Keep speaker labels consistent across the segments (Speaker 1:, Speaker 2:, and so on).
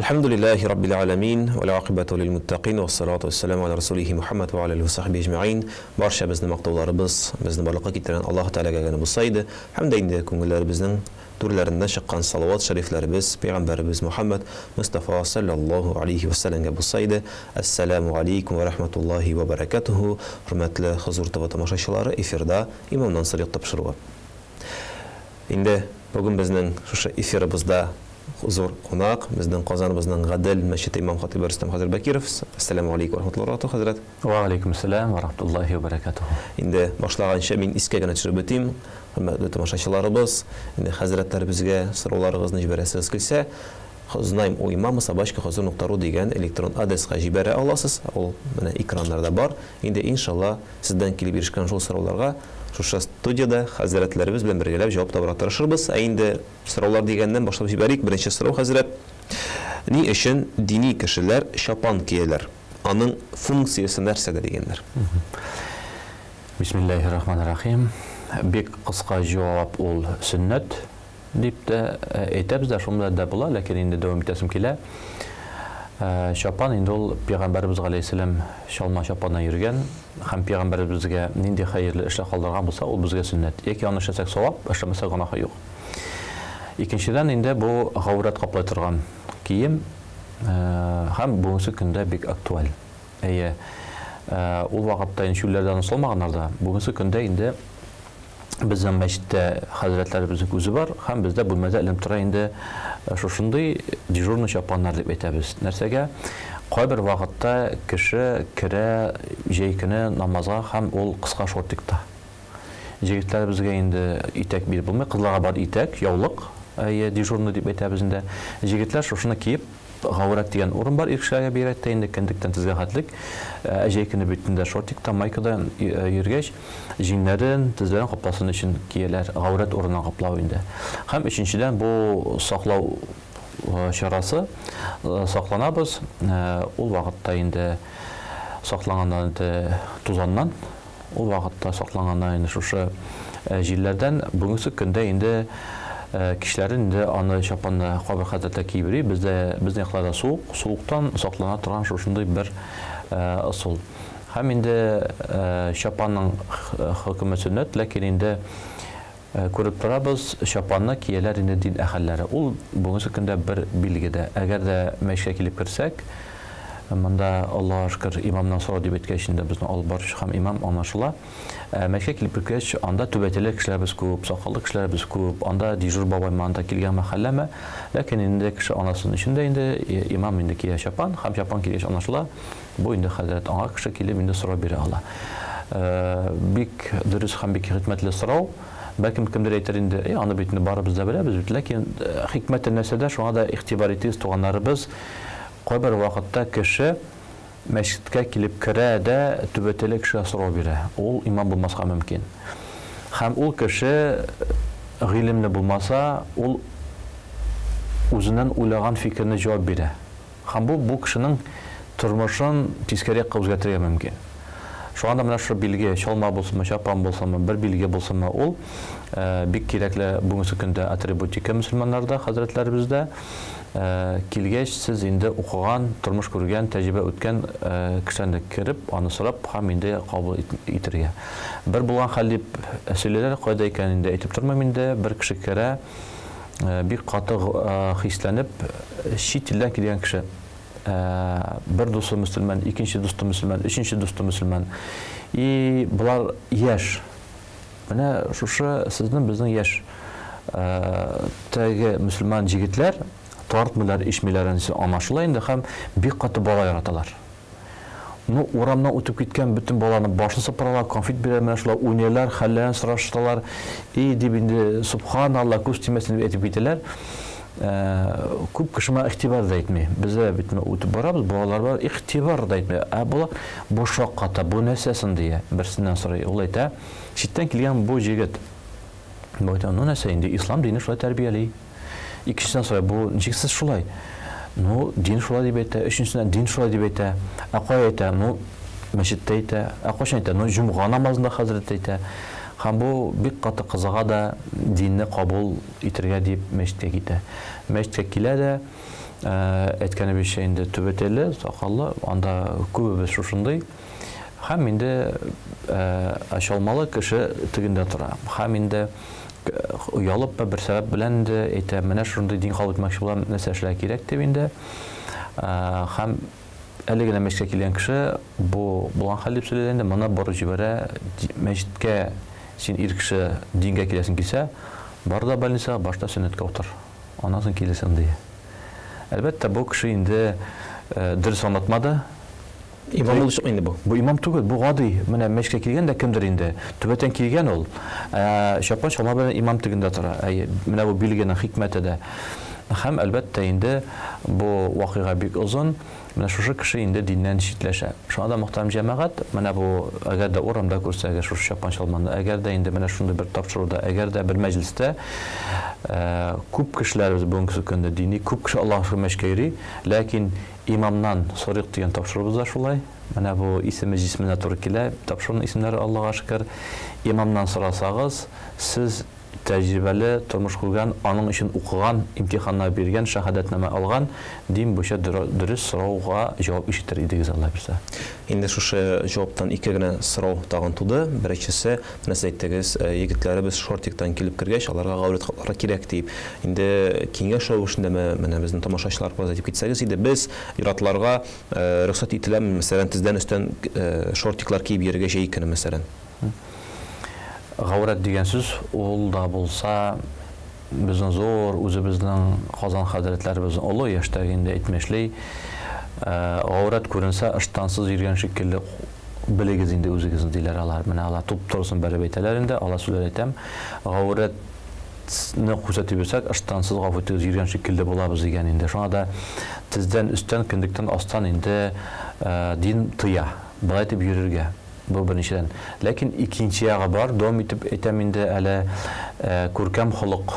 Speaker 1: الحمد لله رب العالمين والعاقبة للمتقين والصلاة والسلام على رسوله محمد وعلى آله وصحبه أجمعين. Barcha bizni maqtovlarimiz, bizni barliqqa keltiren Alloh Taolaga gana bo'lsaydi, hamda endi ko'ngillarimizni turlaridan chiqqan salovat shariflarimiz payg'ambarimiz Muhammad Mustafa sallallohu alayhi va sallamga bo'lsaydi. Assalomu alaykum va rahmatullohi va barakatuh. Hurmatli huzur TV tomoshabinlari, efirda imomdan sirliq topshiruvi. Endi bugun bizning shu efirimizda huzur qonaq bizning Qozonimizning G'adil masjid imom xatibi Rustam Hazrat Bakirov. Assalomu alaykum va rahmatullohi va hazrat.
Speaker 2: Va alaykum assalom va rahmatullohi va barakatuh.
Speaker 1: Endi boshlagancha men iskagina tushirib o'tayim. Hurmatli tomoshabinlarimiz, endi hazratlar bizga so'rovlaringizni jibarasiz qilsa, Xo'znaym o'yimamiz boshqa hozir.ru degan elektron adresga jibara olasiz. U mana ekranlarda bor. Endi inshaalloh sizdan kelib erishgan shu so'rovlarga shu studiyada hazratlarimiz bilan birgalab javob topib turishimiz. Endi so'rovlar degandan boshlab jibarik. Birinchi so'rov hazrat: ni uchun diniy kishilar shapon kiyadilar? Uning funksiyasi narsadir deganlar.
Speaker 2: Bismillahirrahmanirrahim. Bek qisqa javob ol sunnat deb aytamiz da shunda da bo'la, lekin endi davom etasim kela. Shapon endi ul payg'ambarimiz alayhisalom shalma shapondan yurgan, ham payg'ambarimizga nindi xayrli ishlar qoldirgan bo'lsa, u bizga sunnat. Yoki uni ishlasak savob, ishlamasak gunoh yo'q. Ikkinchidan endi bu g'avrat qoplay turgan kiyim ham bugungi kunda bek aktual. U vaqtda shulardan solmaganlarda bugungi kunda endi bizning masjidda hazratlarimizning o'zi bor, ham bizda bo'lmasa ilm tura endi shunday dejurniy shaponlar deb aytamiz. Narsaga qoy bir vaqtda kishi kira jeykini namozga ham ol qisqa shortikda. Yigitlar bizga endi itak berib bo'lmay, qizlarga bor itak, yovliq, dejurniy deb aytamiz endi. Yigitlar shuni kiyib g'avrat degan o'rin bor, erkaklarga beradi endi kindikdan tizgahatlik. Jeykini bütünde shortikda maykadan yurgach, jinlarin tizlarini qoplasin uchun kiyalar, g'avrat o'rnidan qoplab endi. Ham uchinchidan bu saqlov sharasi saqlanamiz. U vaqtda endi saqlangandan tuzandan, u vaqtda saqlangandan endi shu jinlardan bugungi kunda endi kishilerin endi ana shaponni qobil hazratlar kiyib bizning yoqlarda sovuqdan saqlana turgan shunday bir usul. Ham endi shaponning hukmi sunnat, lekin endi ko'rib turamiz, shaponni kiyalar endi din ahllari. U bugungi kunda bir belgida. Agarda mashga kelib kirsak, manda Alloh shukr imomdan so'rab deb aytganda bizni olib borish ham imom anashla. Mashga kelib kirgach, anda tubatali kishilarimiz ko'p, soqolli kishilarimiz ko'p, anda dejur boboy manda kelgan mahallama, lekin endi kishi onasining ishida endi imom endi kiya shapon, ham shapon kelgach anashla, bu endi hazrat anga kishi kelib endi so'rab bera ola. Bek durust ham bek xizmatli so'rov. Balkim kimdir aytar endi, ana bitni bari bizda bilamiz, lekin hikmatli narsada shunga ixtibor etiz to'g'anlarimiz qoy bir vaqtda kishi masjidga kelib kiradi, tubatali kishi so'rab beradi. U imom bo'lmasa mumkin. Ham u kishi ilmli bo'lmasa, u o'zining o'ylagan fikrini javob beradi. Ham bu kishining turmushini teskariga o'zgartirib mumkin. Şu anda mana shu bilgi shalma bo'lsa, shapon bo'lsa, bir bilgi bo'lsa, u bek kerakli bugungi kunda atributika musulmonlarda, hazratlarimizda kelgach siz endi o'qigan, turmush ko'rgan, tajriba o'tgan kishilarni kirib, uni so'rab ham endi qabul etirgan. Bir bo'lgan xalib aslilar qoida ekan endi aytib turmam endi bir kishi kira bir qattiq hislanib chet eldan kelgan kishi bir do'sti musulmon, ikkinchi do'sti musulmon, uchinchi do'sti musulmon. Bular yosh. Mana shu sizning bizning yosh tagi musulmon yigitlar tortmilar, ishmilarini anashla endi ham bir qatı bola yaratalar. Nu oramdan o'tib ketgan bütün bolalarni boshini sipiralar, konfet beradilar, shular o'ynaylar, xallarini surashtiradilar. Deb endi subhanalloh ko'stimasini aytib ketdilar. Ko'p kishima ixtibor deytmay. Bizda bitma o'tib boramiz, bolalar bor, ixtibor deytmay. Bular bo'shoq qata, bu narsasin deya birsidan so'ray. U ayta, chetdan kelgan bu yigit. Bu ayta, "No narsa endi islom dini shulay tarbiyali." İkincisinden sonra bu niçsiz şulay. No din şulay deb ayta, üçüncüsünden din şulay deb ayta. Aqoy ayta, no masjidda ayta, aqosh ayta, no jumg'a namozida hazrat ayta. Ham bu bir qatı qiziga da dinni qabul etirga deb masjidga ketadi. Masjidga keladi, әйткәне биш инде төбәтеле, сакаллы, анда күбебез шушындый. Һәм инде ашалмалы кеше тегендә тора. Һәм инде уялып бер сәбәп белән дә әйтә, менә шундый дин кабул итмәкче булам, нәрсә эшләргә кирәк дип инде. Һәм әле генә мәчеткә килгән кеше бу булган хәл дип сөйләгәндә, моны барып җибәрә, мәчеткә син ир кеше дингә киләсең килсә, бар да больницага, башта сөннәткә утыр. Аннан соң киләсең ди. Әлбәттә, бу кеше инде дөрес аңлатмады.
Speaker 1: Имам булышык инде бу.
Speaker 2: Бу имам түгел, бу гади. Менә мәчеткә килгән дә кемдер инде. Төбәтән килгән ул. Шапан шалма белән имам тегендә тора. Менә бу билгенең хикмәте дә. Һәм әлбәттә инде бу вакыйга бик озын. Менә шушы кеше инде диннән читләшә. Шуңа да мөхтәрәм җәмәгать, менә бу әгәр дә урамда күрсәгә шушы шапан шалманны, әгәр дә инде менә шундый бер тапшыруда, әгәр дә бер мәҗлестә күп кешеләрбез бүгенге көндә дини, күп кеше Аллаһ мәшкә йөри, ләкин имамнан сорык дигән тапшырыбыз да шулай. Менә бу исеме җисменә туры килә. Тапшырның исемнәре Аллаһка шөкер. Имамнан сорасагыз, сез тәҗрибәле, тормыш күргән, аның өчен укыган, имтиханнар биргән, шаһадәтнамә алган, дин буенча дөрес сорауга җавап ишетер идегез, Алла бирсә.
Speaker 1: Инде шушы җаваптан ике генә сорау тагын туды. Беренчесе, нәрсә әйттегез, егетләребез шортиктан килеп кергәч, аларга гаурәт капларга кирәк дип. Инде киңәш рәвешендәме, менә безнең тамашачылар дип китсәгез иде, без иратларга рөхсәт ителәме, мәсәлән, тездән өстән шортиклар киеп йөрергә җәйкене, мәсәлән.
Speaker 2: Гаурәт дигән сүз ул да булса безнең зур, үзебезнең Казан хәзрәтләребезнең олы яшьтәге инде әйтмешли, гаурәт күренсә ыштансыз йөргән шикелле белегез инде үзегез диләр алар. Менә алар туп-турысын бәреп әйтәләр инде, алар сүзләр әйтәм. Гаурәтне күрсәтеп бирсәк, ыштансыз гафу йөргән шикелле булабыз дигән инде. Шуңа да тездән өстән, кендектән астан инде дин тыя, болай итеп йөрергә. Бу беренчедән. Ләкин икенче ягы бар, дәвам итеп әйтәм инде әле күркәм холык.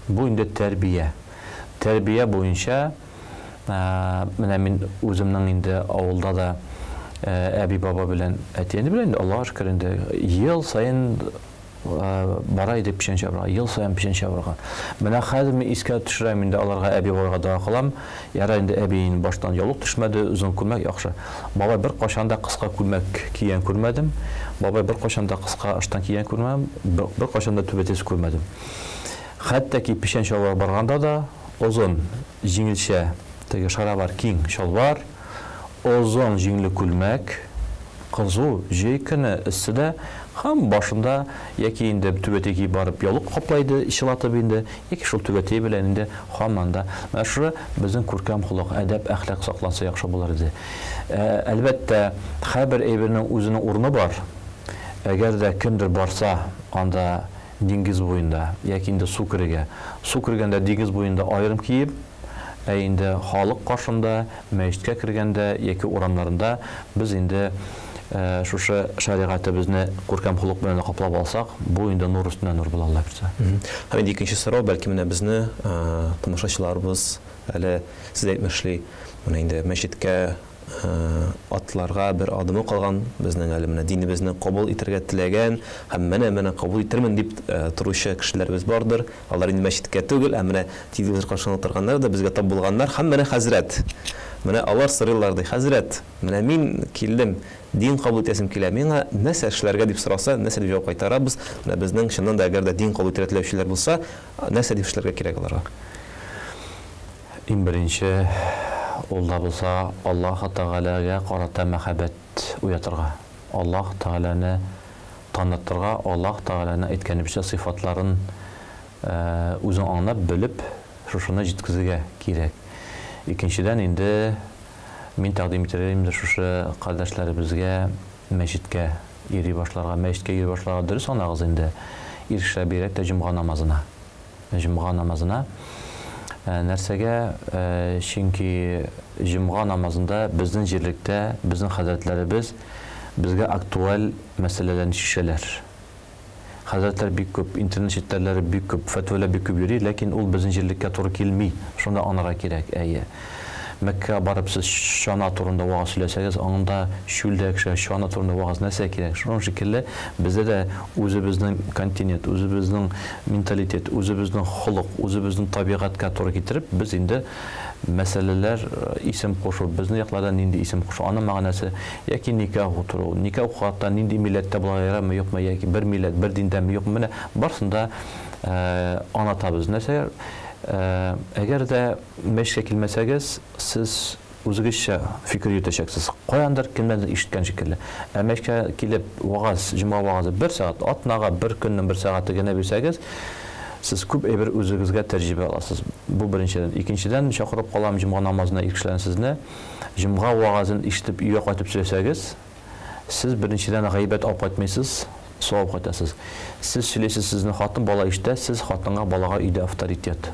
Speaker 2: Бу инде тәрбия. Тәрбия буенча менә мин үземнең инде авылда да әби баба белән әтиәне белән Аллаһка шөкер инде ел сайын бара идек пишенче барга, ел сайын пишенче барга. Менә хәзер мин искә төшерәм инде аларга әби бабайга дua кылам. Яра инде әбиин баштан ялык төшмәде, үзен күлмәк яхшы. Бабай бер кашан да кыска күлмәк кигән күрмәдем. Бабай бер кашан да кыска ыштан кигән күрмәдем. Бер кашан да түбәтес күрмәдем. Хәтта ки пишенче барганда да озын җиңелчә теге шарабар киң шалвар, озын җиңле күлмәк, кызу җәйкене өстендә һәм башында яки инде түбәтеге барып ялык каплайды, ишелатып инде, яки шул түбәтеге белән инде һаманда. Менә шу безнең күркәм холык, әдәп, әхлак сакланса яхшы булыр иде. Әлбәттә, һәрбер әйбернең үзенең урыны бар. Әгәр дә кемдер барса, анда диңгез буенда яки инде су кергәндә диңгез буенда аерым киеп, инде халык каршында, мәчеткә кергәндә яки урамнарында без инде шушы шариғатыбызны күркәм холык белән каплап алсак, бу инде нур өстенә нур була, Алла бирсә.
Speaker 1: Һәм инде икенче сорау, бәлки менә безне тамашачыларыбыз әле сез әйтмешли, менә инде мәчеткә атларга бер адымы калган, безнең әле менә динебезне кабул итәргә теләгән, һәм менә кабул итермен дип торучы кешеләрбез бардыр. Алар инде мәчеткә түгел, менә телевизор каршында торганнар да безгә тап булганнар, һәм менә хәзрәт. Менә алар сорыйлар ди, хәзрәт, менә мин килдем, дин кабул итәсем килә, миңа нәрсә эшләргә дип сораса, нәрсә дип җавап кайтарабыз? Менә безнең чыннан да әгәр дә дин кабул итәргә теләүчеләр булса, нәрсә дип эшләргә кирәк аларга?
Speaker 2: Иң беренче ул да булса Аллаһ Тәгаләгә карата мәхәббәт уятырга, Аллаһ Тәгаләне танытырга, Аллаһ Тәгаләне әйткәнебезчә сыйфатларын үзең аңлап белеп, шушыны җиткезергә кирәк. Икенчедән инде мин тәкъдим итәрем шушы кардәшләребезгә мәчеткә йөри башларга, мәчеткә йөри башларга дөрес анагыз инде иршә бирәк тә җомга намазына. Җомга намазына нәрсәгә, чөнки җомга намазында безнең җирлектә безнең хәзрәтләребез безгә актуаль мәсьәләләрне шишәләр. Хәзрәтләр бик күп, интернет читләре бик күп, фатвалар бик күп йөри, ләкин ул безнең җирлеккә туры килми. Шунда анарга кирәк, әйе. Мәккә барып сез шана турында вағыз сөйләсәгез, аңында шүлдә кеше шана турында вағыз нәрсә кирәк. Шуның шикелле бездә дә үзебезнең континент, үзебезнең менталитет, үзебезнең холык, үзебезнең табигатькә туры китереп, без инде мәсьәләләр исем кушу, безнең якларда нинди исем кушу, аның мәгънәсе яки никах утыру, никах хатта нинди милләттә булганмы юкмы, яки бер милләт, бер диндәме юкмы, менә барсында аңлатабыз. Нәрсә, әгәр дә мәшкә килмәсәгез, сез үзегезчә фикер йөртәчәксез. Каяндыр кемдәндер ишеткән шикелле. Мәшкә килеп вагаз, җума вагызы 1 сәгать, атнага 1 көннең 1 сәгате генә бирсәгез, сез күп әйбер үзегезгә тәҗрибә аласыз. Бу беренчедән. Икенчедән, чакырып калам җума намазына икешлән сезне, җумга вагызын ишетеп өйгә кайтып сөйләсәгез, сез беренчедән гайбәт алып кайтмыйсыз, савап кайтасыз. Сез сөйләсәгез, сезнең хатын бала ишетә, сез хатынга, балага өйдә авторитет.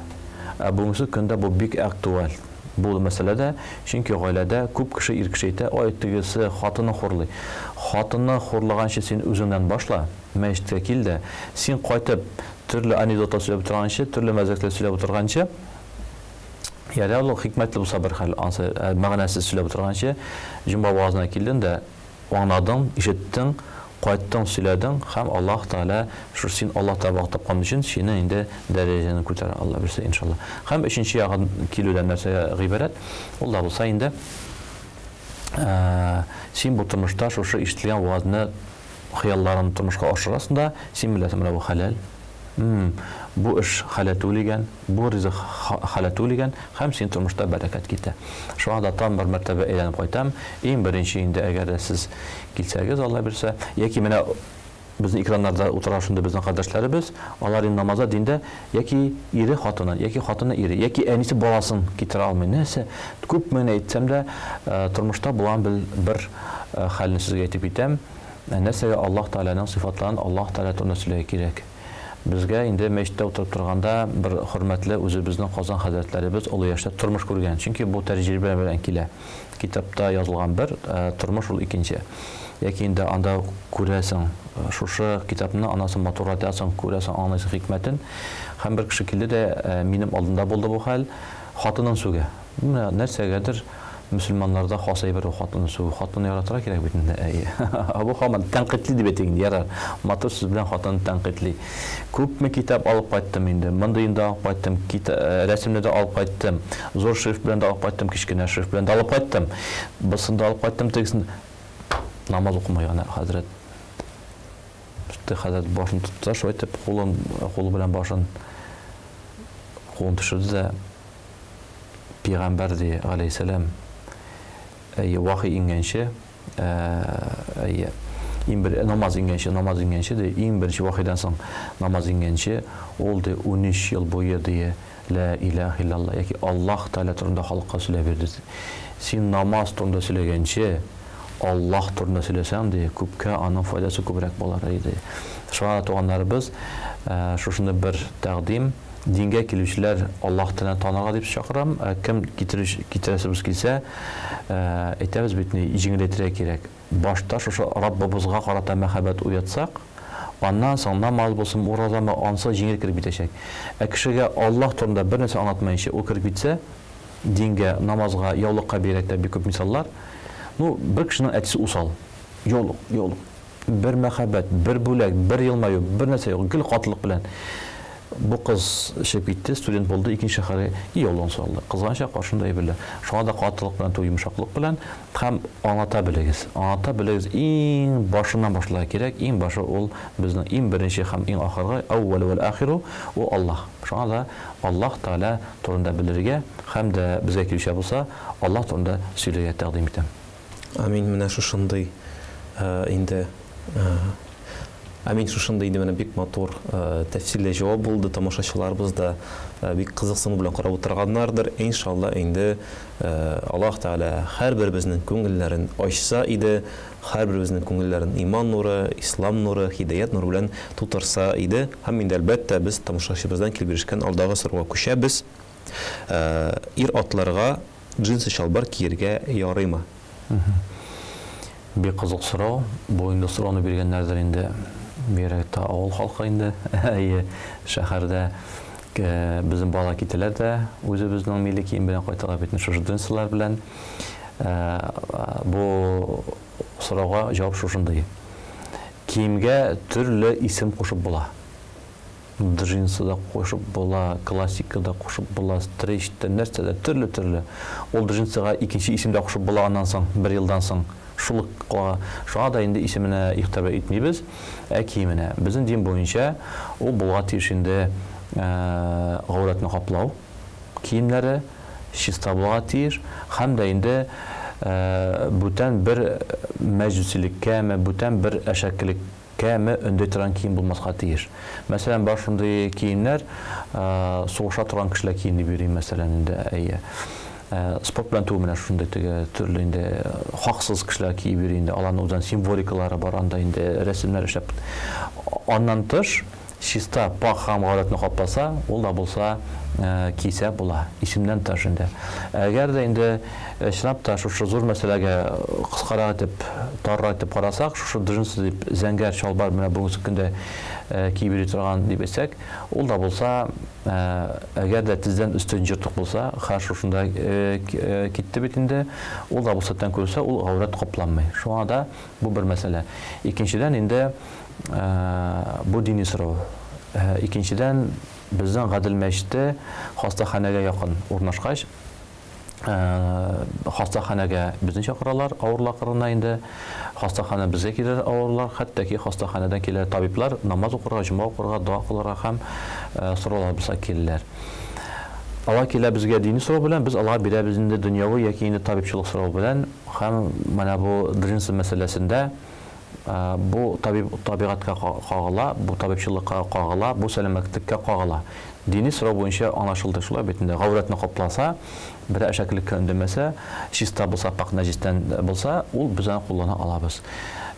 Speaker 2: Бүгенге көндә бу бик актуаль. Бу мәсьәләдә, чөнки гаиләдә күп кеше ир кеше әйтә, ай тегесе хатынны хурлый. Хатынны хурлаганчы син үзеңнән башла. Мәчеткә кил дә, син кайтып төрле анекдот сөйләп торганчы, төрле мәзәкләр сөйләп торганчы, яра ул хикмәтле булса бер хәл, мәгънәсез сөйләп торганчы, җумба вазына килдең дә, аңладың, ишеттең, кайттың, сөйләдең, һәм Аллаһ Таала шул син Аллаһ Таала тапкан өчен сине инде дәрәҗәне күтәрә, Алла берсе иншалла. Һәм өченче ягын килүдән нәрсәгә гыйбарәт, ул да булса инде син бу тормышта шушы ишетелгән вазны хыялларын тормышка ашырасың да, син беләсең, менә бу хәләл. Бу эш халатулиган, бу ризык халатулиган, һәм син тормышта бәрәкәт китә. Шуңа да там бер мәртәбә әйләнеп кайтам. Иң беренче инде әгәр сез килсәгез, Алла бирсә, яки менә безнең экраннарда утыра шунда безнең кардәшләребез, алар инде намазда диндә яки ире хатынын, яки хатыны ире, яки әнисе баласын китерә алмый. Нәрсә, күп менә әйтсәм дә, тормышта булган бер хәлне сезгә әйтеп китәм. Нәрсәгә Аллаһ Тааланың сыйфатларын Аллаһ Таала турында сөйләргә кирәк. Безгә инде мәчеттә утырып торганда бер хөрмәтле үзебезнең Казан хәзрәтләребез олы яшьтә тормыш күргән. Чөнки бу тәҗрибә белән килә. Китапта язылган бер тормыш ул икенче. Яки инде анда күрәсең, шушы китапны анасы матуратясын күрәсең, аңлайсың хикмәтен. Һәм бер кеше килде дә минем алдымда булды бу хәл, хатынын сүгә. Менә нәрсәгәдер мөселманнарда хасый бер хатынны сүгә, хатынны яратырга кирәк бит инде. Бу һаман тәнкыйтьли дип әйтәйин, ярар. Матур сүз белән хатынны тәнкыйтьли. Күпме китап алып кайттым инде. Мондый инде алып кайттым, рәсемне дә алып кайттым. Зур шрифт белән дә алып кайттым, кичкенә шрифт белән дә алып кайттым. Бысында алып кайттым, тегесен намаз укымаган хәзрәт. Хәзрәт башын тутса, шулай итеп кулы белән башын төшерде дә Пәйгамбәр ди алейһиссалам вахи ингәнче, иң бер намаз ингәнче ди, иң беренче вахидан соң намаз ингәнче, ул ди 13 ел буе ди ла илаха иллаллах, яки Аллаһ Таала турында халыкка сөйләп бирде. Син намаз турында сөйләгәнче, Аллаһ турында сөйләсәң ди, күпкә аның файдасы күбрәк булар иде. Шуңа туганнарыбыз, шушында бер тәкъдим, дингә килүчеләр Аллаһ Тааланы танырга дип чакырам. Кем китерәсебез килсә, әйтәбез бит, җиңеләйтергә кирәк. Башта шушы Раббыбызга карата мәхәббәт уятсак, аннан соң намаз булсын, уразамы ансы җиңел киреп битәчәк. Кешегә Аллаһ турында бер нәрсә аңлатмаенча ул киреп битсә, дингә, намазга, яулыкка бирәктә бик күп мисаллар. Бер кешенең әтисе усал. Яулык. Бер мәхәббәт, бер бүләк, бер елмаю, бер нәрсә юк, гел катылык белән. Бу кыз чыгып китте, студент булды, икенче шәһәргә ялган салды. Кызганча каршында әйберләр. Шуңа да катылык белән, йомшаклык белән һәм аңлата белегез. Аңлата белегез, иң башыннан башларга кирәк. Иң башы ул безнең иң беренче һәм иң ахыргы, әүвәл вә ахиру, ул Аллаһ. Шуңа да Аллаһ Таала турында белергә һәм дә безгә килүче булса, Аллаһ турында сөйләргә тәкъдим итәм.
Speaker 1: Амин. Менә шушындый инде Амин, шушында инде менә бик матур тәфсилле җавап булды. Тамашачыларыбыз да бик кызыксыну белән карап утырганнардыр. Иншалла инде Аллаһ Таала һәрберебезнең күңелләрен ачса иде, һәрберебезнең күңелләрен иман нуры, ислам нуры, һидаят нуры белән тутырса иде. Һәм инде әлбәттә без тамашачыбыздан килеп ирешкән алдагы сорауга күчәбез. Ир атларга джинсы чалбар киергә ярыймы?
Speaker 2: Бик кызык сорау. Бу инде сорауны биргәннәрдер инде. Бирәктә авыл халкы инде, шәһәрдә Bizim bala кителәр дә үзебезнең милли кием белән кайталар бит шушы джинслар белән. Бу сорауга җавап шушындый. Киемгә төрле исем кушып була. Джинсы да кушып була, классика да кушып була, стрейч та нәрсә дә төрле. Ул джинсыга икенче исем дә кушып була аннан соң, 1 елдан соң. Шуңа да инде исеменә игътибар итмибез. Киеменә безнең дин буенча ул булга тиеш инде гауратны каплау киемнәре чиста булга тиеш һәм дә инде бүтән бер мәҗүсилеккә, бүтән бер әшәкелеккә өндә торган кием булмаска тиеш. Мәсәлән, бар шундый киемнәр сугыша торган кешеләр киенеп йөри, мәсәлән, инде спорт белән түгел менә шундый төрле инде хаксыз кешеләр киеп йөри инде, аларның үзенең символикалары бар, анда инде рәсемнәр эшләп. Аннан тыш чиста пак һәм гауратны капласа, ул да булса кисә була, исемнән тыш инде. Әгәр дә инде чынлап та шушы зур мәсьәләгә кыскарак итеп, таррак итеп карасак, шушы джинсы дип зәңгәр чалбар менә бүгенге көндә киеп йөри торган дип әйтсәк, ул да булса, әгәр дә тиздән өстен җыртык булса, һәр шушында китте бит инде, ул да булса тән күрсә, ул гаврат капламый. Шуңа да бу бер мәсьәлә. Икенчедән инде бу дини сорау. Икенчедән безнең гадел мәчете хастаханәгә якын урнашкач, хастаханәгә безне чакыралар, авырлыкларына инде хастахана безгә килер авырлар, хәтта ки хастаханадан килер табиблар намаз укырга, җума укырга, дуа кылырга һәм сораулар булса киләләр. Алар килә безгә дини сорау белән, без аларга бирәбез инде дөньяви яки инде табибчылык сорау белән, һәм менә бу джинсы мәсьәләсендә бу табигатка кагыла, бу табибчылыкка кагыла, бу сәламәтлеккә кагыла. Дини сорау буенча аңлашылды шулай бит инде. Гауратны капласа, бер әшәкелеккә өндәмәсә, чиста булса, пак нәҗистән булса, ул без аны куллана алабыз.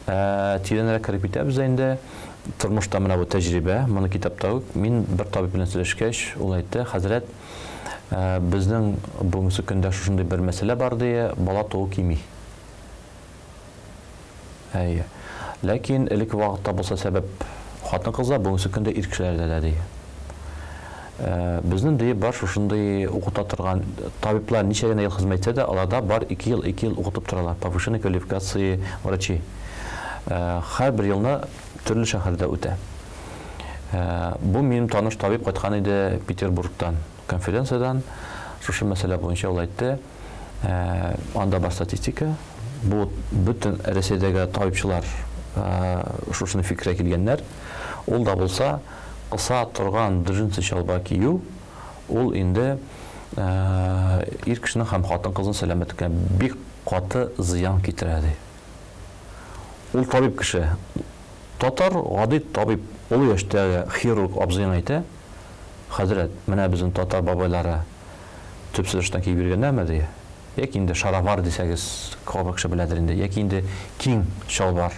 Speaker 2: Тирәнрәк кирип китәбез инде. Тормышта менә бу тәҗрибә, моны китапта ук мин бер табиб белән сөйләшкәч, ул әйтте: "Хәзрәт, безнең бүгенге көндә шушындый бер мәсьәлә бар ди, бала туу кими." Ләкин элек вакытта булса сәбәп хатын-кызлар, бүгенге көндә ир кешеләрдә дә ди. Безнең ди бар шушындый укыта торган табиблар ничә генә ел хезмәт итсә дә, аларда бар 2 ел укытып торалар. Повышенная квалификация врачи. Һәр бер елны төрле шәһәрдә үтә. Бу минем таныш табиб кайткан иде Петербургтан, конференциядан. Шушы мәсьәлә буенча ул әйтте. Анда бар статистика. Бу бүтән Россиядәге табибчылар шушыны фикергә килгәннәр. Ул да булса, кыса торган джинсы чалбар кию, ул инде ир кешенең һәм хатын-кызның сәламәтлеккә бик каты зыян китерә ди. Ул табиб кеше, татар, гади табиб, ул яшьтәге хирург абзыйга әйтә: "Хәзрәт, менә безнең татар бабайлары төпсезештән киеп йөргәннәрме?" ди. Яки инде шаровар дисәгез, кабак кеше беләдер инде. Яки инде киң шалбар,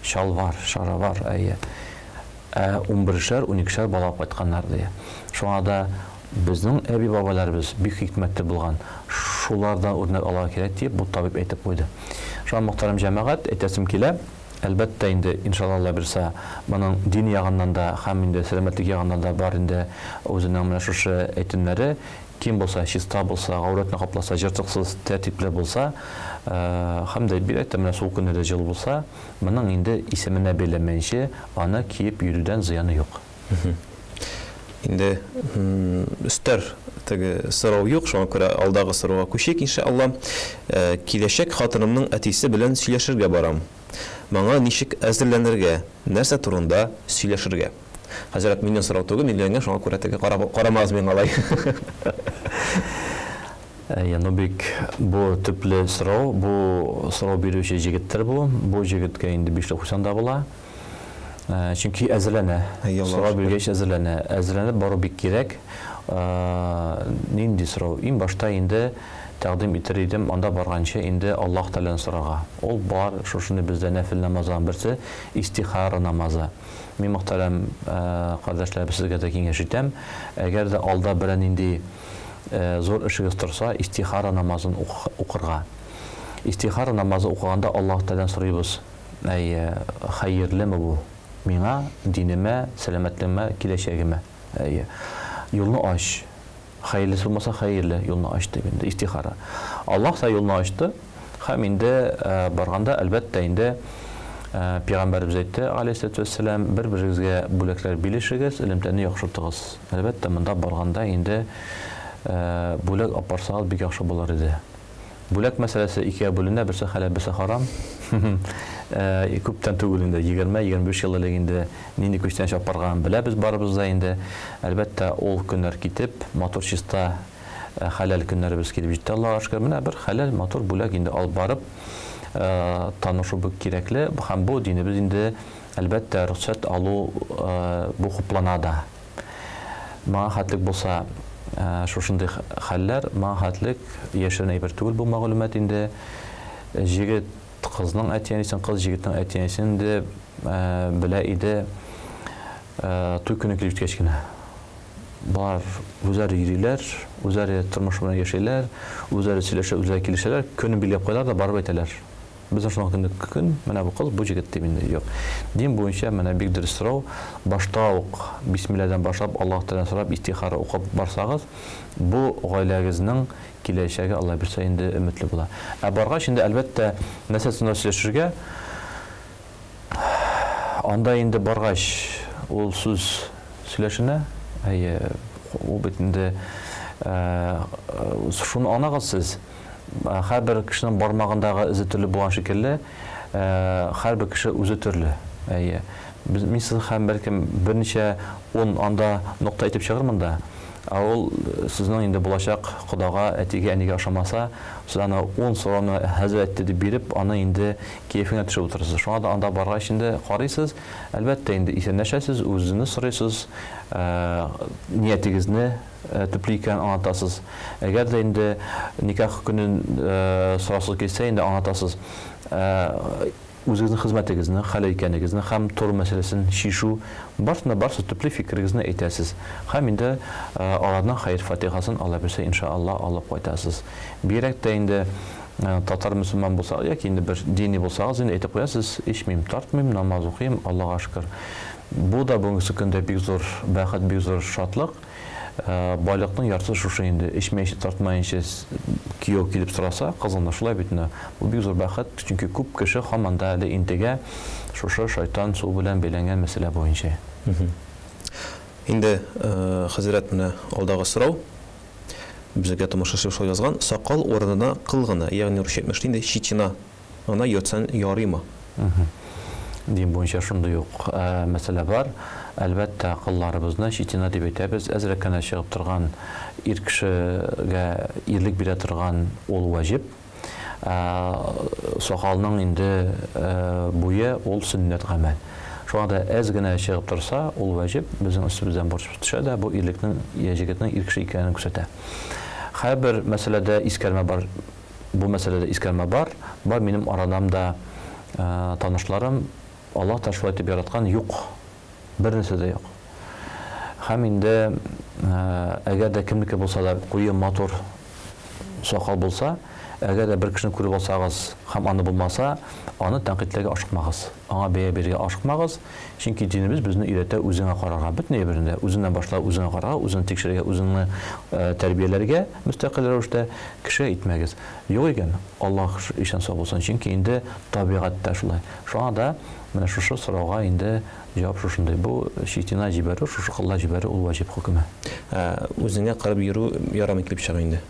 Speaker 2: шалвар, шаровар, 11-шәр, 12-шәр бала кайтканнар ди. Шуңа да безнең әби бабаларыбыз бик хикмәтле булган. Шулардан үрнәк алырга кирәк дип бу табиб әйтеп куйды. Шуңа мөхтәрәм җәмәгать, әйтәсем килә. Әлбәттә инде иншаллах берсә моның дин ягыннан да һәм инде сәламәтлек ягыннан да бар инде үзенең менә шушы әйтемнәре. Ким булса, чиста булса, гауратны капласа, җыртыксыз, тәртипле булса, һәм дә бирәк тә менә сул көннәрдә җыл булса, моның инде исеменә бәйләмәенчә аны киеп йөрүдән зыяны юк.
Speaker 1: Инде өстәр теге сорау юк, шуңа күрә алдагы сорауга күчик иншаллах. Киләчәк хатынымның әтисе белән сөйләшергә барам. Моңа ничек әзерләнергә, нәрсә турында сөйләшергә? Хәзрәт, миннән сорау түгел, миллионга шуңа күрә теге карамаз мин алай.
Speaker 2: Бик бу төпле сорау, бу сорау бирүче җегеттер бу. Бу җегеткә инде 5 Хусан да була. Чөнки әзерләнә. Сорау биргәч әзерләнә. Әзерләнеп бару бик кирәк. Нинди сорау? Иң башта инде тәкъдим итер идем, анда барганча инде Аллаһ Тәгаләнең сорага. Ул бар, шушыны бездә нәфил намаздан берсе истихара намазы. Мин мөхтәрәм кардәшләр, сезгә дә киңәш итәм. Әгәр дә алда берәр нинди зур эшегез торса, истихара намазын укырга. Истихара намазы укыганда Аллаһ Тәгаләдән сорыйбыз: "Хәерлеме бу? Миңа, динемә, сәламәтлегемә, киләчәгемә?" Yolunu aç. Hayırlısı olmasa hayırlı yolunu aç degende istihara. Allah da yolunu açtı. Hem inde barganda elbette inde Peygamberimiz aytdı aleyhissalatu vesselam bir-biringizge bulaklar bilişigiz, ilimlerini yaxşırtыгыз. Elbette mında barganda inde bulak aparsağız bik yaxşı bolar idi. Bulak meselesi ikiye bölünür, birisi halal, birisi haram. Köpten tugulunda 20-25 yıl eleginde nini köçten şapargan bilebez barыбызda inde. Elbette ol günler gitip motorçista halal günler biz kelip җитте Аллаһка шөкер. Менә бер халал мотор бүләк инде алып барып танышып кирәкле. Һәм бу динебез инде әлбәттә рөхсәт алу бу хупланада. Ма хатлык булса шушындый хәлләр, ма хатлык яшерен әйбер түгел бу мәгълүмат инде. Җегет кызның әтиянисен, кыз җегетнең әтиянисен дә белә иде. Туй көне килеп җиткәч бар үзәре йөриләр, үзәре тормыш белән яшәйләр, үзәре сөйләшә, үзәре килешәләр, көнен билгеләп куялар да барып әйтәләр. Без шуның көнне көн, менә бу кыз, бу җегет дип инде юк. Дин буенча менә бик дөрес сорау, башта ук бисмиллаһдан башлап Аллаһ Тәгаләдән сорап истихара укып барсагыз, бу гаиләгезнең киләчәге Алла бирсә инде өметле була. Баргач инде әлбәттә нәрсәсен сөйләшергә, анда инде баргач ул сүз сөйләшенә o bitinde şunu anağız siz. Her bir kişinin barmağındağı izi türlü bulan şekilde her bir kişi özü türlü. Biz misal hem belki bir neçe 10 anda nokta etip çağırmanda. Ol sizin indi bulaşaq Xudaga etiga eniga aşamasa, siz ana 10 soranı hazır etdi deb berip, ana indi keyfine düşüp oturasınız. Şu anda barga içinde qaraysiz, elbette indi isenleşəsiz, özünüz soraysınız, niyetinizni tüpliyken anlatasınız. Eğer de indi nikah günün sorasız geçse indi anlatasınız. O'zingizning xizmatingizni, hali ekanligingizni, ham to'g'ri masalasini shishu, barcha tupli fikringizni aytasiz. Ham endi Allohning xayr fatihasini Alloh bersa inshaalloh olib qo'yasiz. Bu yerda endi tatar musulmon bo'lsa yoki endi bir diniy bo'lsangiz, endi aytib qo'yasiz, eshitmayman, tortmayman, namoz o'qiyman, Allohga shukr. Bu da bugungi kunda bek zo'r baxt, bek zo'r shodlik. Boyliqning yarısı şuşu indi. İçmeyişi tartmayınca kiyov kelip sırasa kazanlar şulay bitine. Bu büyük zor baxt. Çünkü küp kişi hamanda ali intige şuşu şeytan su bilen belengen mesele boyunca.
Speaker 1: Indi Hazret mine aldağı sırav. Bizge tamaşaşı şol yazgan. Sakal ornına kılgına. Yani ruş etmişti indi şiçina. Ona yotsan yarıyma.
Speaker 2: Din boyunca şunda yok. Mesele var. Elbette kıllarımızdan şitina deb aytamiz. Azrakana çıkıp turgan ir kishiga irlik bera turgan ol vacib. Soqalning indi bo'yi ol sünnet amal. Şu anda azgina çıkıp tursa ol vacib bizning üstümizden borç tushadi. Bu irlikning yigitning ir kishi ekanini ko'rsatadi. Har bir masalada iskarma bor. Bu masalada iskarma bor. Bor mening aramda tanışlarım Allah tashviq etib yaratgan yo'q. Bir narsa da yo'q. Ham endi agar da kimniki bo'lsa da qo'yi motor soqol bo'lsa, agar da bir kishini ko'rib olsangiz, ham uni bo'lmasa, uni tanqidlarga oshiqmag'iz. Anga beya berga oshiqmag'iz. Chunki dinimiz bizni uyratda o'zingga qaraga bitni yerinde. O'zingdan boshlab o'zingga qaraga, o'zini tekshiriga, o'zingni tarbiyalarga mustaqil ravishda kishi aytmagiz. Yo'q ekan, Alloh ishon sog' bo'lsin. Chunki endi tabiatda shulay. Shu anda mana shu so'rovga endi javob shunday. Bu shitina jibari, shu qillar jibari ul vajib hukmi.
Speaker 1: O'zingga qarab yuru yaramay kelib chiqar endi.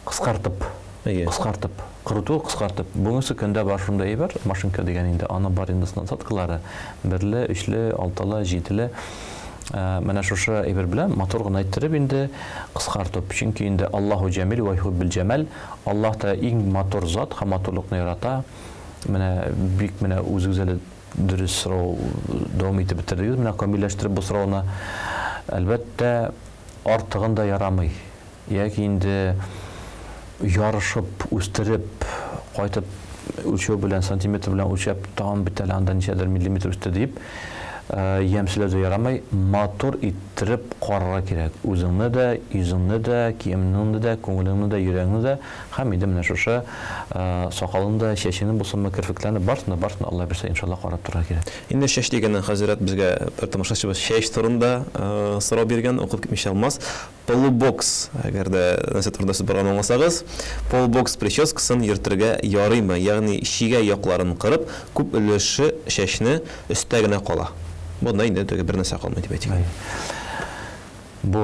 Speaker 2: Qisqartib, qurutuv qisqartib. Bugungi kunda bor shunday bir mashinka degan endi ana bor endi satqilari. Birli, uchli, oltili, yettili mana shu ayber bilan motorni ayttirib endi qisqartib. Chunki endi Allohu jamil va yuhibbil jamal. Alloh ta eng motor zot, ham motorlikni yarata. Mana bik mana o'zingizlar dürüst so'rov davom etib bitirdingiz. Mana komillashtirib bu so'rovni albatta ortig'ini da yaramay. Yoki endi yarışıp, üstürüp, qaytib o'lchov bilan, santimetr bilan o'lchab, tam bittalardan nechadir millimetr üstü deyip, ямсиләүдә ярамай, матур иттереп карарга кирәк. Үзеңне дә, йөзеңне дә, киемеңне дә, күңелеңне дә, йөрәгеңне дә, һәм инде менә шушы сакалың да, чәчеңнең булсынмы, кирпекләрне барсын Алла берсе иншалла карап торырга кирәк.
Speaker 1: Инде чәч дигәннән хәзрәт безгә бер тамашачыбыз чәч турында сорау биргән, укып китмичә алмас. Полубокс, әгәр дә нәрсә турында сөз барган аңласагыз, полубокс прическасын йөртергә ярыймы? Ягъни чигә якларын кырып, күп өлеше чәчне өстә генә кала. Бунда инде бер нәрсә калмый дип әйтик.
Speaker 2: Бу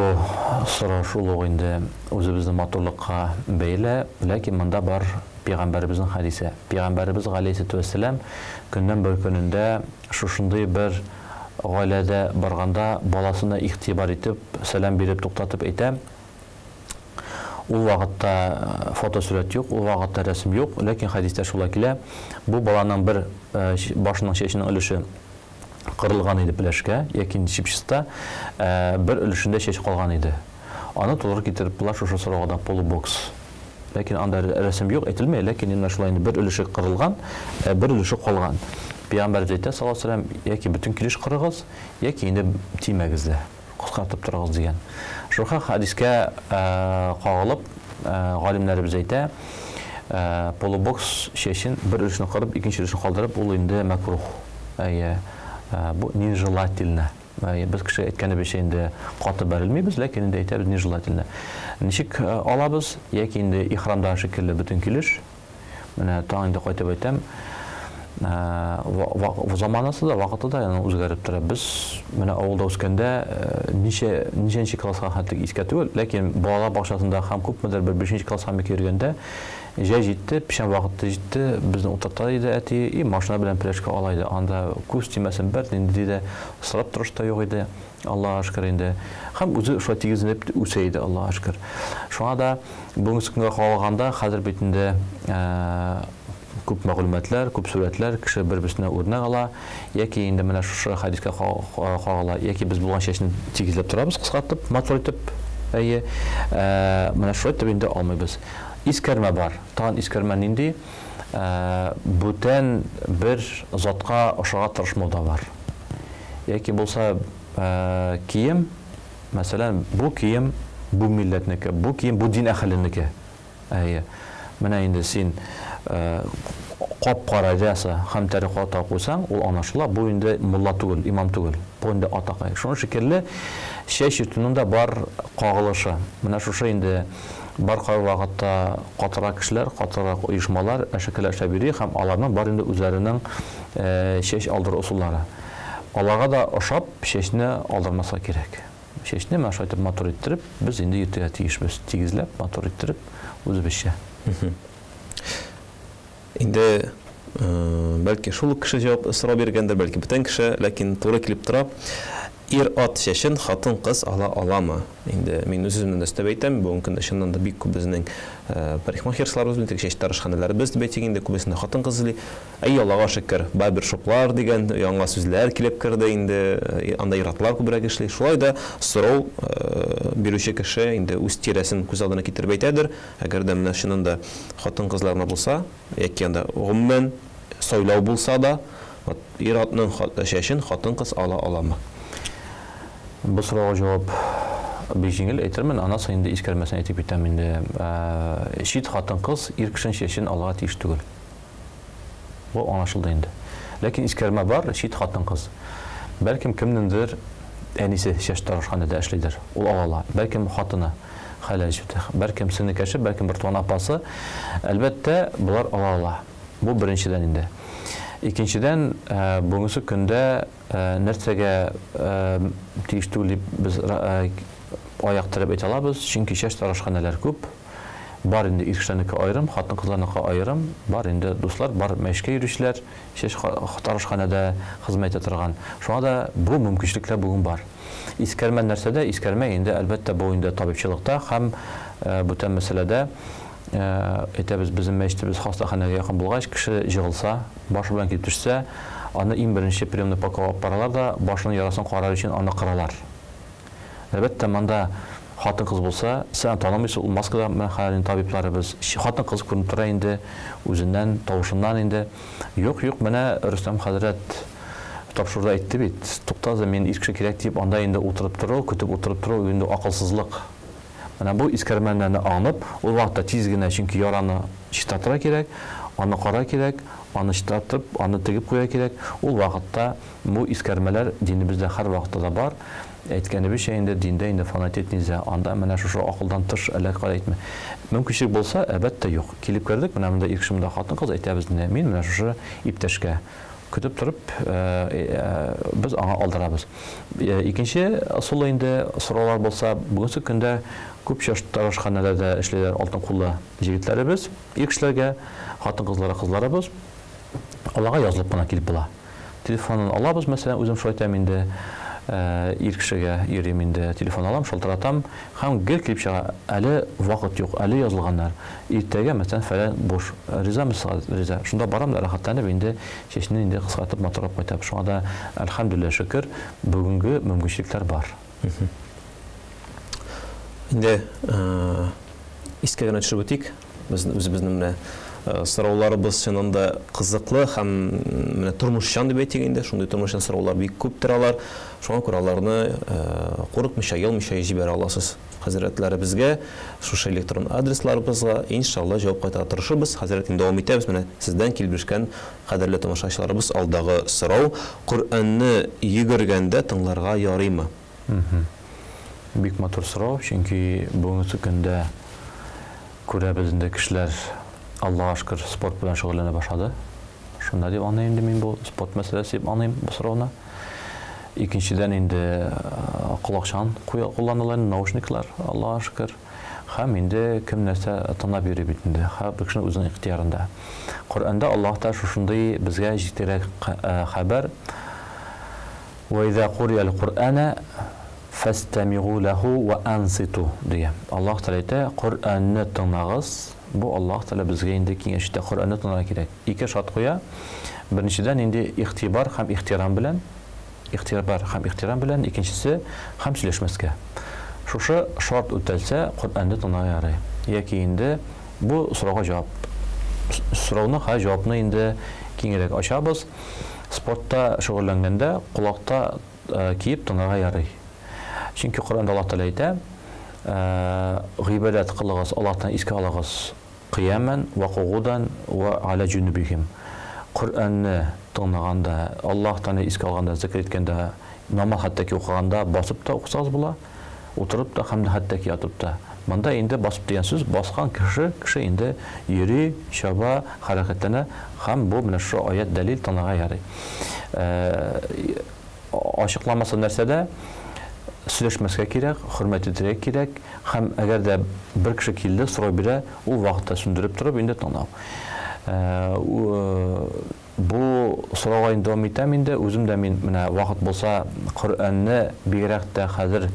Speaker 2: сорау шул ук инде үзебезнең матурлыкка бәйле, ләкин монда бар Пәйгамбәребезнең хадисе. Пәйгамбәребез галәйһиссәләту вассалам көннән бер көнендә шушындый бер гаиләдә барганда баласына игътибар итеп, сәлам биреп туктатып әйтә. Ул вакытта фотосурәт юк, ул вакытта рәсем юк, ләкин хадистә шулай килә. Бу баланың бер башының чәченең өлеше кырылган иде пеләшкә, яки чипчыста, бер өлешендә чәч калган иде. Аны тулырып китереп булар шушы сорауга полубокс. Ләкин анда рәсем юк әйтелмәй, ләкин инде шулай бер өлеше кырылган, бер өлеше калган. Пәйгамбәр әйтә саллаллаху алейһи ва саллям, яки бөтен килеш кырыгыз, яки инде тимәгез дә, кыскартып торыгыз дигән. Шуха хадискә кагылып, галимнәребез әйтә, полубокс чәчен бер өлешне кырып, икенче өлешне калдырып, ул инде макрух. Бу нежелательно. Без кеше әйткәнебезчә инде каты бәрелмибез, ләкин инде әйтәбез нежелательно. Ничек алабыз, яки инде ихрамда шикелле бөтен килеш. Менә таң инде кайтып әйтәм, заманасы да, вакыты да үзгәреп тора. Без менә авылда үскәндә ничәнче класска хәтлек искә түгел, ләкин балалар бакчасында һәм күпмедер бер 5нче класска йөргәндә җәй җитте, пишән вакыты җитте, безнең утырта иде әти, машина белән пляшка алайды. Анда күз тимәсен бер инде дә сырап торыш та юк иде. Аллаһа шөкер инде. Һәм үзе шулай тигезләп үсә иде, Аллаһа шөкер. Шуңа да бүгенге көнгә калганда хәзер бит инде күп мәгълүматлар, күп сүрәтләр кеше бер-берсенә үрнәк ала, яки инде менә шушы хадискә кагыла, яки без булган чәчне тигезләп торабыз, кыскартып, матур итеп. Менә шулай итеп инде алмыйбыз. Искәрмә бар. Тагын искәрмә нинди? Бүтән бер затка ошага тырышмау да бар. Яки булса кием, мәсәлән, бу кием бу милләтнеке, бу кием бу дин әһленеке. Менә инде син кап-кара җәса һәм тарикъа та куйсаң, ул анашыла, бу инде мулла түгел, имам түгел. Бу инде атакай. Шуның шикелле чәч йөртүнең бар кагылышы. Менә шушы инде бар вакытта катырак кешеләр, катырак оешмалар әшәкеләр шәбири һәм аларның бар инде үзләренең чәч алдыру усуллары. Аларга да ошап чәчне алдырмаска кирәк. Чәчне менә шулай итеп матур иттереп, без инде йөртергә тиешбез. Тигезләп, матур иттереп үзебезчә.
Speaker 1: Инде бәлки шул кеше җавап сорау биргәндер, бәлки бүтән кеше, ләкин туры килеп тора. Ир-ат чәчен хатын кыз ала аламы? Инде мин үземнән дә өстәп әйтәм, бүгенге көндә чыннан да бик күп безнең парикмахерсларыбыз белән чәч тарышханәләребез дип әйтик, инде күбесендә хатын кыз эзли. Аллага шөкер, барбершоплар дигән яңа сүзләр килеп керде, инде анда ир-атлар күбрәк эшли. Шулай да сорау бирүче кеше инде үз тирәсен күз алдына китереп әйтәдер. Әгәр дә менә чыннан да хатын кызларына булса, яки анда гомумән сайлау булса да, ир-атның чәчен хатын кыз ала аламы?
Speaker 2: Бу сорауга җавап бик җиңел әйтермен, анасы инде искәрмәсен әйтеп битәм инде. Шит хатын кыз ир кешенең чәчен алга тиеш түгел. Бу аңлашылды инде. Ләкин искәрмә бар, шит хатын кыз. Бәлкем кемнеңдер әнисе чәч тарышханада эшлидер. Ул ала. Бәлкем хатыны хәләҗ итә. Бәлкем синекәше, бәлкем бер туган апасы. Әлбәттә, булар ала. Бу беренчедән инде. Икенчедән, бүгенге көндә нәрсәгә тиеш түгел дип без аяк терәп әйтә алабыз, чөнки чәч тарышханәләр күп. Бар инде ир кешенеке аерым, хатын кызларныкы аерым, бар инде дуслар, бар мәшкә йөрүчеләр, чәч тарышханәдә хезмәт итә торган. Шуңа да бу мөмкинлекләр бүген бар. Искәрмә нәрсәдә? Искәрмә инде әлбәттә бу инде табибчылыкта һәм бүтән мәсьәләдә әйтәбез, безнең мәчетебез хастаханәгә якын булгач, кеше җыгылса, башы белән килеп төшсә, аны иң беренче приемны паковап баралар да, башының ярасын карар өчен аны кыралар. Әлбәттә, монда хатын кыз булса, сен танымыйсың, ул Москвада мәхәлләнең табибларыбыз, хатын кыз күренеп тора инде, үзеннән, тавышыннан инде. Юк, менә Рөстәм хәзрәт тапшырда әйтте бит, туктазы мен ир кеше кирәк дип, анда инде утырып тору, көтеп утырып тору, инде акылсызлык. Менә бу искәрмәннәрне аңлап, ул вакытта тиз генә, чөнки яраны чистартырга кирәк, аны кара кирәк, аны чистартып, аны тегеп куя кирәк. Ул вакытта бу искәрмәләр динебездә һәр вакытта да бар. Әйткәнебезчә инде диндә инде фанатик низа, анда менә шушы акылдан тыш әллә калай әйтмә. Мөмкинчелек булса, әлбәттә юк. Килеп кердек, менә монда ир кеше монда хатын-кыз әйтәбез инде. Мин менә шушы иптәшкә көтеп торып, без аңа алдырабыз. Икенче ысулы инде сораулар булса, бүгенге көндә күп чыштырышханәләрдә эшләр алтын куллы җегетләребез, ир кешеләргә, хатын-кызларга кызларыбыз Аллага язылып кына килеп була. Телефонын алабыз, мәсәлән, үзем шулай әйтәм инде, ир кешегә йөрим инде, телефон алам, шалтыратам, һәм гел килеп чыга, әле вакыт юк, әле язылганнар. Иртәгә мәсәлән фәлән буш, ризамыз, риза. Шунда барам да рахаттанып инде чәчне инде кыскартып матурлап кайтам. Шуңа да әлхәмдүлилләh шөкер, бүгенге мөмкинлекләр бар.
Speaker 1: Инде искә генә төшереп үтик, үзебезнең менә сорауларыбыз чынында кызыклы һәм менә тормышчан дип әйтик инде, шундый тормышчан сораулар бик күп торалар. Шуңа күрә аларны курыкмыйча, ялмыйча җибәрә аласыз. Хәзрәтләребезгә, шушы электрон адресларыбызга иншалла җавап кайтара тырышабыз. Хәзрәт инде дәвам итәбез. Менә сездән килеп төшкән кадерле тамашачыларыбыз алдагы сорау: Коръәнне йөгергәндә тыңларга ярыймы?
Speaker 2: Бик матур сорау, чөнки бүгенге көндә күрәбез инде кешеләр Аллаһка шөкер спорт белән шөгыльләнә башлады. Шунда дип аныйм инде мин бу спорт мәсьәләсе дип аныйм бу сорауны. Икенчедән инде колакчан кулланулар, наушниклар, Аллаһка шөкер. Һәм инде кем нәрсә тыңлап йөри бит инде. Һәр бер кешенең үзенең ихтиярында. Коръәндә Аллаһ та шушындый безгә җитәрәк хәбәр: "Ва иза куриял Куръана фастамигу лаху ва анситу" дия. Аллаһ Тәгалә Коръәнне тыңлагыз. Бу Аллаһ Тәгалә безгә инде киңәштә Коръәнне тыңларга кирәк. Ике шарт куя. Беренчедән инде ихтибар һәм ихтирам белән, икенчесе һәм сөйләшмәскә. Шушы шарт үтәлсә, Коръәнне тыңларга ярый. Яки инде бу сорауга җавап. Сорауны һәм җавапны инде киңрәк ачабыз. Спортта шөгыльләнгәндә кулакта киеп тыңларга ярый. Чөнки Коръәндә Аллаһ Тәгалә әйтә: "Гыйбадат кылыгыз, Аллаһтан искә алыгыз, кыяман ва кугудан ва аля җунубихим." Коръәнне тыңлаганда, Аллаһтан искә алганда, зикр иткәндә, намаз хәтта укыганда басып та укысагыз була, утырып та һәм хәтта ятып та. Монда инде басып дигән сүз баскан кеше инде йөри, чаба, хәрәкәтләнә һәм бу менә шу аят дәлил тыңларга ярый. Ачыкламасы нәрсәдә? Сөйләшмәскә кирәк, хөрмәт итәргә кирәк, һәм әгәр дә бер кеше килде, сорау бирә, ул вакытта сүндереп торып инде тыңлау. Бу сорауга инде дәвам итәм инде, үзем дә мин менә вакыт булса Коръәнне бигрәк тә хәзер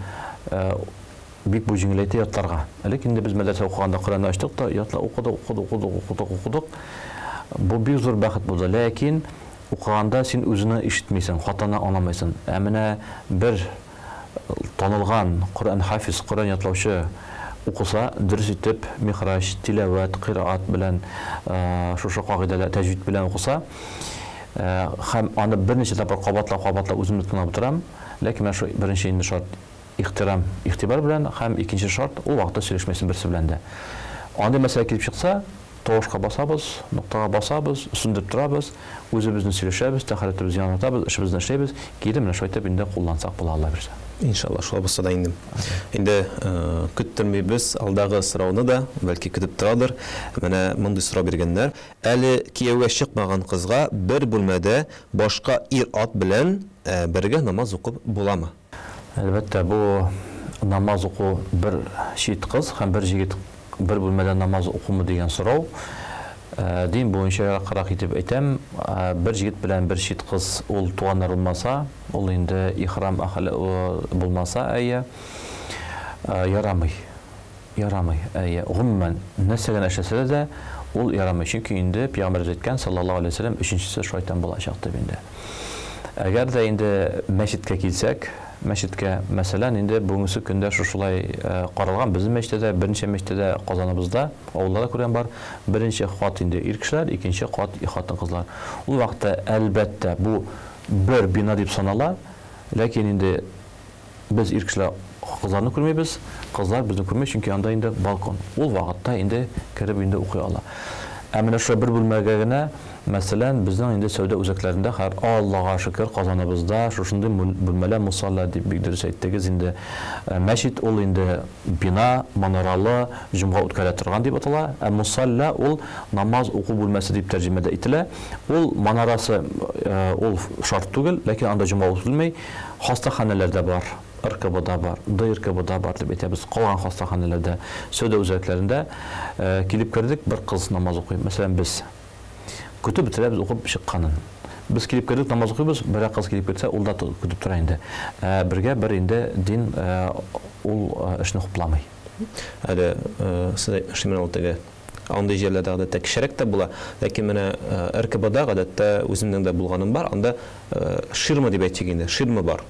Speaker 2: бик бу җиңеләйтә ятларга. Ләкин инде без мәдрәсә укыганда Коръәнне ачтык та, ятла укыдык. Бу бик зур бәхет булды. Ләкин укыганда син үзеңне ишетмисең, хатаны аңламыйсың. Ә менә бер танылган Коръән хафиз, Коръән ятлаучы укыса, дөрес итеп михраж, тилават, кыраат белән, шушы кагыйдәләр, тәҗвид белән укыса, һәм аны берничә тапкыр кабатлап үземне тыңлап торам. Ләкин шу беренче инде шарт ихтибар белән, һәм икенче шарт ул вакытта сөйләшмәсен берсе белән дә. Анда мәсьәлә килеп чыкса, тавышка басабыз, ноктага басабыз, сүндереп торабыз, үзебезне сөйләшәбез, тәхәрәтебезне янатабыз, эшебезне эшләйбез, кире менә шулай итеп инде куллансак була, Алла бирсә.
Speaker 1: Иншалла, шулай булса да инде. Инде көттөрмәйбез алдагы сорауны да, бәлки көтеп торадыр. Менә мондый сорау биргәннәр: "Әле кияүгә чыкмаган кызга бер бүлмәдә башка ир-ат белән бергә намаз укып буламы?"
Speaker 2: Әлбәттә, бу намаз уку бер шит кыз һәм бер җегет бер бүлмәдә намаз укумы дигән сорау. Дин буенча карак итеп әйтәм, бер җегет белән бер шит кыз ул туганнар булмаса, ул инде ихрам ахлы булмаса, ярамый. Гомумән нәрсәгә эшләсә дә ул ярамый. Чөнки инде Пәйгамбәр әйткән саллаллаһу алейһи ва саллям, өченчесе шайтан булачак дип инде. Әгәр дә инде мәчеткә килсәк, мәчеткә мәсәлән инде бүгенге көндә шушылай каралган, безнең мәчеттә, беренче мәчеттә Казаныбызда, авылларда күргән бар, беренче кат инде ир кешеләр, икенче кат хатын-кызлар. Ул вакытта әлбәттә бу bir bina дип санала, ләкин инде без ир кешеләр кызларны күрмәйбез, кызлар безне күрмәй, чөнки анда инде балкон. Ул вакытта инде кереп инде укый ала. Ә менә шул бер бүлмәгә генә, мәсәлән, безнең инде сәүдә үзәкләрендә һәр Аллага шөкер казаныбызда шушындый бүлмәләр мусалла дип бик дөрес әйттегез инде. Мәчет ул инде бина, манаралы, җомга үткәрә торган дип атала. Ә мусалла ул намаз уку бүлмәсе дип тәрҗемәдә ителә. Ул манарасы ул шарт түгел, ләкин анда җомга укытылмый. Хастаханәләрдә бар. РКБ-да бар, ДРКБ-да бар дип әйтәбез. Калган хастаханәләрдә, сәүдә үзәкләрендә килеп кердек, бер кыз намаз укый. Мәсәлән, без көтеп бетерәбез, укып чыкканын. Без килеп кердек, намаз укыйбыз, бер кыз килеп китсә, ул да көтеп тора инде. Бергә бер инде дин ул эшне хупламый.
Speaker 1: Әле сез әйтмәшмен ул теге андый җирләрдә гадәттә кешерәк тә була, ләкин менә РКБ-да гадәттә үземнең дә булганым бар, анда ширма дип әйтик инде, ширма бар.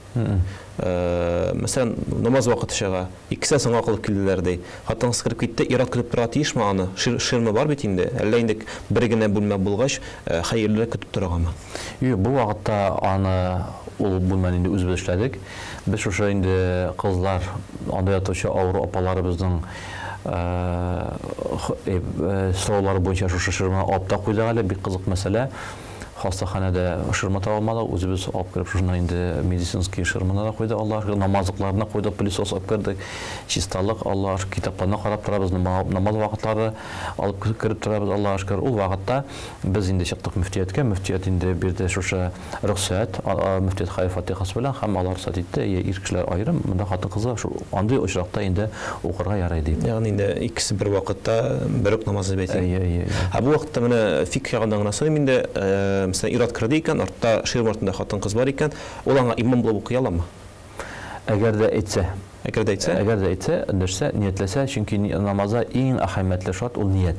Speaker 1: Мәсәлән, намаз вакыты чыга, икесе соңга кылып килделәр ди. Хатыңыз кирип китте, ират килеп тора тиешме аны? Ширма бар бит инде. Әллә инде бер генә бүлмә булгач, хәерле көтеп торганмы?
Speaker 2: Юк, бу вакытта аны ул бүлмәне инде үзебез эшләдек. Без шушы инде кызлар, анда ятучы авыру апаларыбызның сораулары буенча шушы ширма алып та куйдык әле, бик кызык мәсьәлә. Хастаханәдә ширма таба алмадык, үзебез алып кирип шуны инде медицинский ширманы да куйдык, Аллаһ намазлыкларына куйдык, пылесос алып кирдек, чисталык, Аллаһ китапларына карап торабыз, намаз вакытлары алып кирип торабыз, Аллаһ шөкер. Ул вакытта без инде чыктык мөфтияткә, мөфтият инде бирде шушы рөхсәт, мөфтият Хайф Фатихасы белән һәм алар рөхсәт итте, ир кешеләр аерым, монда хатын-кызлар шу андый очракта инде укырга ярый дип.
Speaker 1: Ягъни инде икесе бер вакытта бер үк намаз дип әйтә. Бу вакытта менә фикъ ягыннан гына сөйлим инде, мәсәлән, ират кирде икән, артта ширма артында хатын-кыз бар икән, ул аңа имам булып укый аламы?
Speaker 2: Әгәр дә әйтсә,
Speaker 1: әйтсә,
Speaker 2: ниятләсә, чөнки намазда иң әһәмиятле шарт ул ният.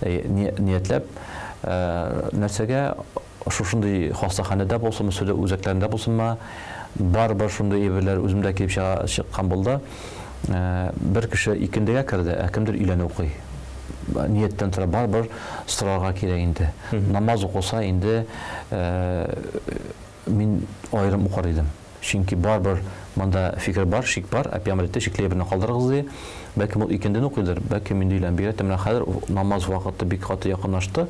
Speaker 2: Ниятләп нәрсәгә шушындый хастаханәдә булсынмы, сәүдә үзәкләрендә булсынмы, бар шундый әйберләр үземдә килеп чыккан булды. Бер кеше икендегә керде, кемдер өйләнеп укый. Нияттән тора бар сорарга кирәк инде. Намаз укыса инде мин аерым укыр идем. Чөнки бар монда фикер бар, шик бар, әпәмәлеттә шикле берне калдырыгыз ди. Бәлки ул икендән укыйдыр, бәлки мин диләм бирәт, менә хәзер намаз вакыты бик каты якынлашты.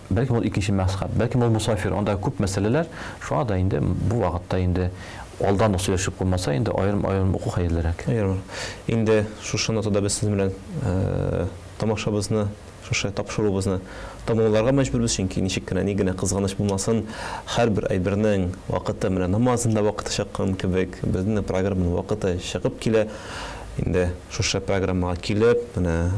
Speaker 2: Бәлки ул икенче мәсхәб, бәлки ул мусафир, анда күп мәсьәләләр. Шуңа да инде бу вакытта инде алдан ук сөйләшеп куймаса, инде аерым уку хәерлерәк.
Speaker 1: Инде шушы нотада без сез белән тамашабызны, шушы тапшырубызны тамамларга мәҗбүрбез, чөнки ничек кенә ни генә кызганыч булмасын, һәрбер әйбернең вакыты менә намазында вакыты чыккан кебек, безнең программаның вакыты чыгып килә. Инде шушы программага килеп, менә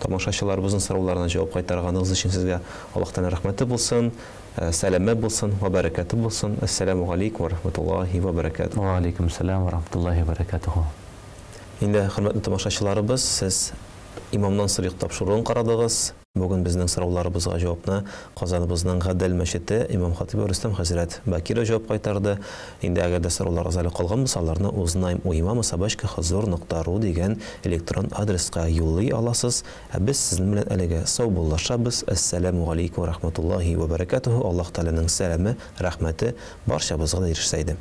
Speaker 1: тамашачыларыбызның сорауларына җавап кайтарганыгыз өчен сезгә Аллаһтан рәхмәте булсын, сәламәт булсын ва баракаты булсын. Ассаламу алейкум ва рахматуллаһи ва баракатуһу.
Speaker 2: Ва алейкум ассалам ва рахматуллаһи ва баракатуһу.
Speaker 1: Инде хөрмәтле тамашачыларыбыз, сез имамнан сыйрак тапшыруын карадыгыз. Бүген безнең сорауларыбызга җавапны Казаныбызның Гадел мәчете имам хатибы Рөстәм хәзрәт Бакиров җавап кайтарды. Инде әгәр дә сорауларыгыз әле калган булса, аларны uznaim@huzur.ru дигән электрон адреска юллый аласыз. Без сезнең белән әлегә сау булышабыз. Ассаламу алейкум ва рахматуллаһи ва баракатуһу. Аллаһ Тәгаләнең сәламе, рәхмәте барчабызга да ирешсә иде.